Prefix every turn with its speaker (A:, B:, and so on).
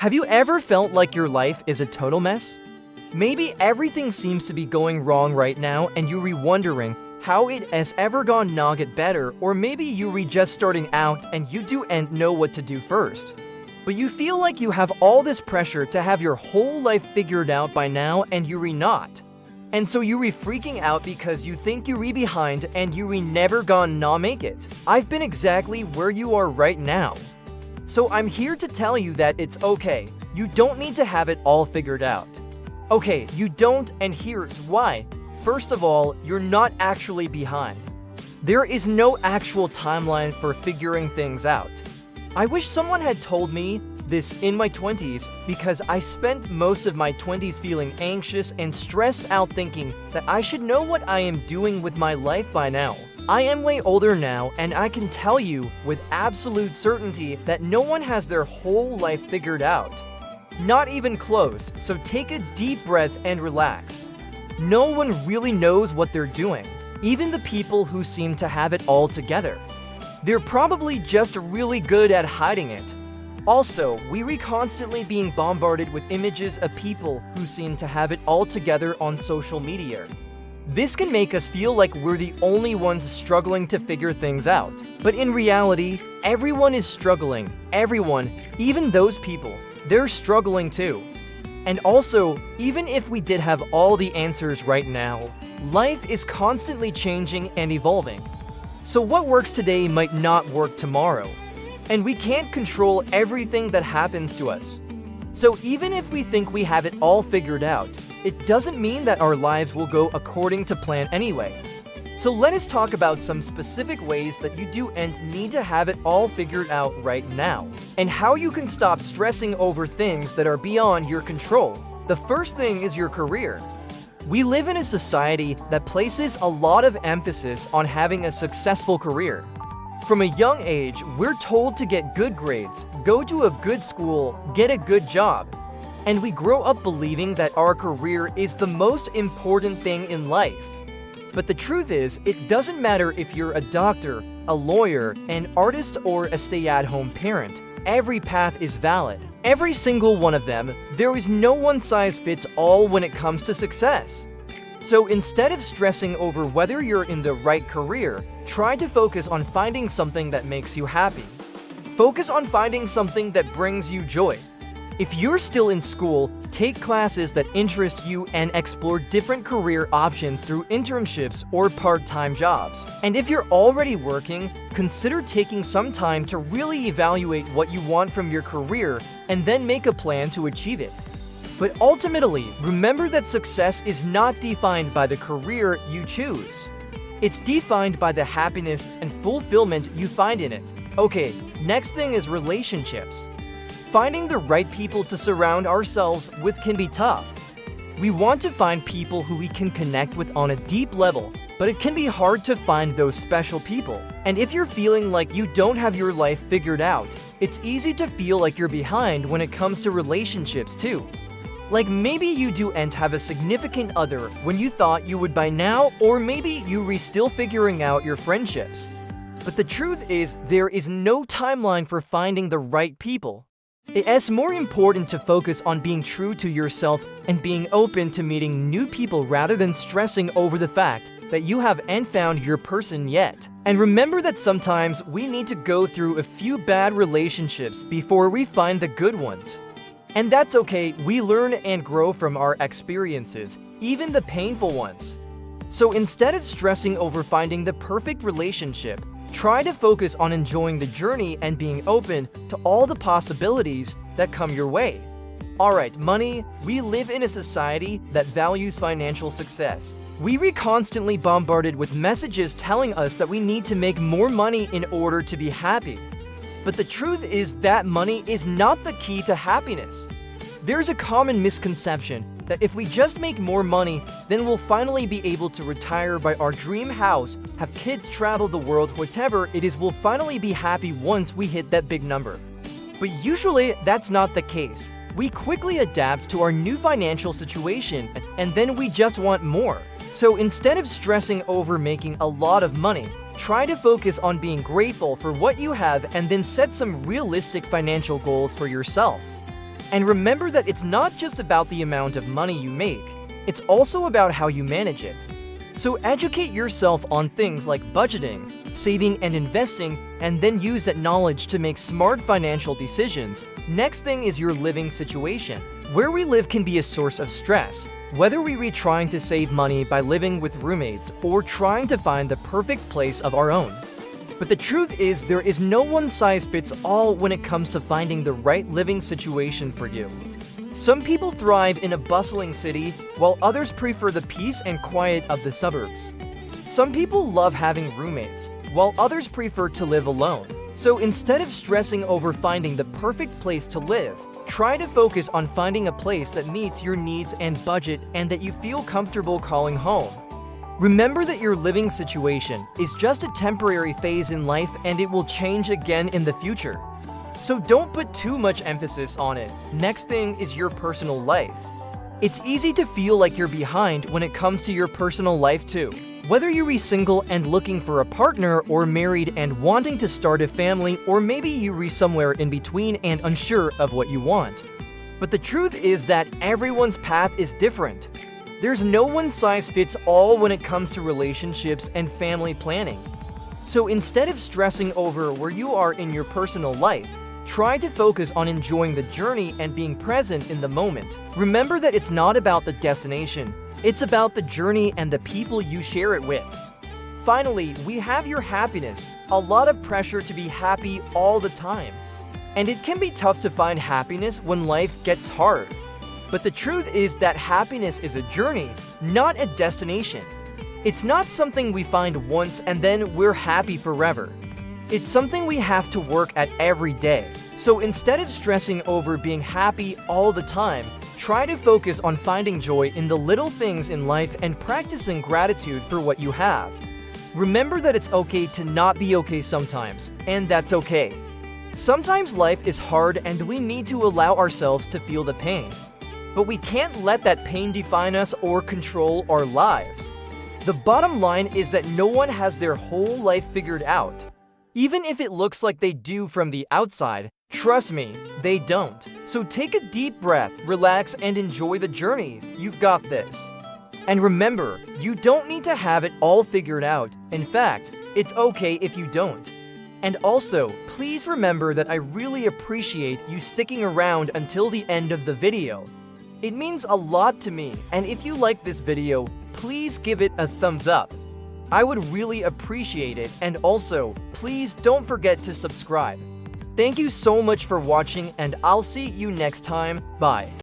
A: Have you ever felt like your life is a total mess? Maybe everything seems to be going wrong right now and you're wondering how it has ever gone not get better, or maybe you're just starting out and you don't know what to do first. But you feel like you have all this pressure to have your whole life figured out by now and you're not. And so you're freaking out because you think you're behind and you're never gonna not make it. I've been exactly where you are right now. So I'm here to tell you that it's okay. You don't need to have it all figured out. Okay, you don't, and here's why. First of all, you're not actually behind. There is no actual timeline for figuring things out. I wish someone had told me this in my 20s, because I spent most of my 20s feeling anxious and stressed out thinking that I should know what I am doing with my life by now. I am way older now, and I can tell you with absolute certainty that no one has their whole life figured out. Not even close, so take a deep breath and relax. No one really knows what they're doing, even the people who seem to have it all together. They're probably just really good at hiding it. Also, we're constantly being bombarded with images of people who seem to have it all together on social media. This can make us feel like we're the only ones struggling to figure things out. But in reality, everyone is struggling. Everyone, even those people, they're struggling too. And also, even if we did have all the answers right now, life is constantly changing and evolving. So what works today might not work tomorrow. And we can't control everything that happens to us. So even if we think we have it all figured out, it doesn't mean that our lives will go according to plan anyway. So let us talk about some specific ways that you do and need to have it all figured out right now, and how you can stop stressing over things that are beyond your control. The first thing is your career. We live in a society that places a lot of emphasis on having a successful career. From a young age, we're told to get good grades, go to a good school, get a good job. And we grow up believing that our career is the most important thing in life. But the truth is, it doesn't matter if you're a doctor, a lawyer, an artist, or a stay-at-home parent. Every path is valid. Every single one of them. There is no one-size-fits-all when it comes to success. So instead of stressing over whether you're in the right career, try to focus on finding something that makes you happy. Focus on finding something that brings you joy. If you're still in school, take classes that interest you and explore different career options through internships or part-time jobs. And if you're already working, consider taking some time to really evaluate what you want from your career and then make a plan to achieve it. But ultimately, remember that success is not defined by the career you choose. It's defined by the happiness and fulfillment you find in it. Okay, next thing is relationships. Finding the right people to surround ourselves with can be tough. We want to find people who we can connect with on a deep level, but it can be hard to find those special people. And if you're feeling like you don't have your life figured out, it's easy to feel like you're behind when it comes to relationships too. Like maybe you don't have a significant other when you thought you would by now, or maybe you're still figuring out your friendships. But the truth is, there is no timeline for finding the right people. It is more important to focus on being true to yourself and being open to meeting new people rather than stressing over the fact that you haven't found your person yet. And remember that sometimes we need to go through a few bad relationships before we find the good ones. And that's okay, we learn and grow from our experiences, even the painful ones. So instead of stressing over finding the perfect relationship, try to focus on enjoying the journey and being open to all the possibilities that come your way. Alright, money. We live in a society that values financial success. We're constantly bombarded with messages telling us that we need to make more money in order to be happy. But the truth is that money is not the key to happiness. There's a common misconception that if we just make more money, then we'll finally be able to retire by our dream house, have kids, travel the world, whatever it is, we'll finally be happy once we hit that big number. But usually, that's not the case. We quickly adapt to our new financial situation, and then we just want more. So instead of stressing over making a lot of money, try to focus on being grateful for what you have and then set some realistic financial goals for yourself. And remember that it's not just about the amount of money you make, it's also about how you manage it. So educate yourself on things like budgeting, saving and investing, and then use that knowledge to make smart financial decisions. Next thing is your living situation. Where we live can be a source of stress, whether we be trying to save money by living with roommates or trying to find the perfect place of our own. But the truth is, there is no one-size-fits-all when it comes to finding the right living situation for you. Some people thrive in a bustling city, while others prefer the peace and quiet of the suburbs. Some people love having roommates, while others prefer to live alone. So instead of stressing over finding the perfect place to live, try to focus on finding a place that meets your needs and budget and that you feel comfortable calling home. Remember that your living situation is just a temporary phase in life and it will change again in the future. So don't put too much emphasis on it. Next thing is your personal life. It's easy to feel like you're behind when it comes to your personal life too. Whether you're single and looking for a partner or married and wanting to start a family, or maybe you're somewhere in between and unsure of what you want. But the truth is that everyone's path is different. There's no one-size-fits-all when it comes to relationships and family planning. So instead of stressing over where you are in your personal life, try to focus on enjoying the journey and being present in the moment. Remember that it's not about the destination, it's about the journey and the people you share it with. Finally, we have your happiness, a lot of pressure to be happy all the time. And it can be tough to find happiness when life gets hard. But the truth is that happiness is a journey, not a destination. It's not something we find once and then we're happy forever. It's something we have to work at every day. So instead of stressing over being happy all the time, try to focus on finding joy in the little things in life and practicing gratitude for what you have. Remember that it's okay to not be okay sometimes, and that's okay. Sometimes life is hard and we need to allow ourselves to feel the pain. But we can't let that pain define us or control our lives. The bottom line is that no one has their whole life figured out. Even if it looks like they do from the outside, trust me, they don't. So take a deep breath, relax, and enjoy the journey. You've got this. And remember, you don't need to have it all figured out. In fact, it's okay if you don't. And also, please remember that I really appreciate you sticking around until the end of the video. It means a lot to me, and if you like this video, please give it a thumbs up. I would really appreciate it, and also, please don't forget to subscribe. Thank you so much for watching, and I'll see you next time. Bye.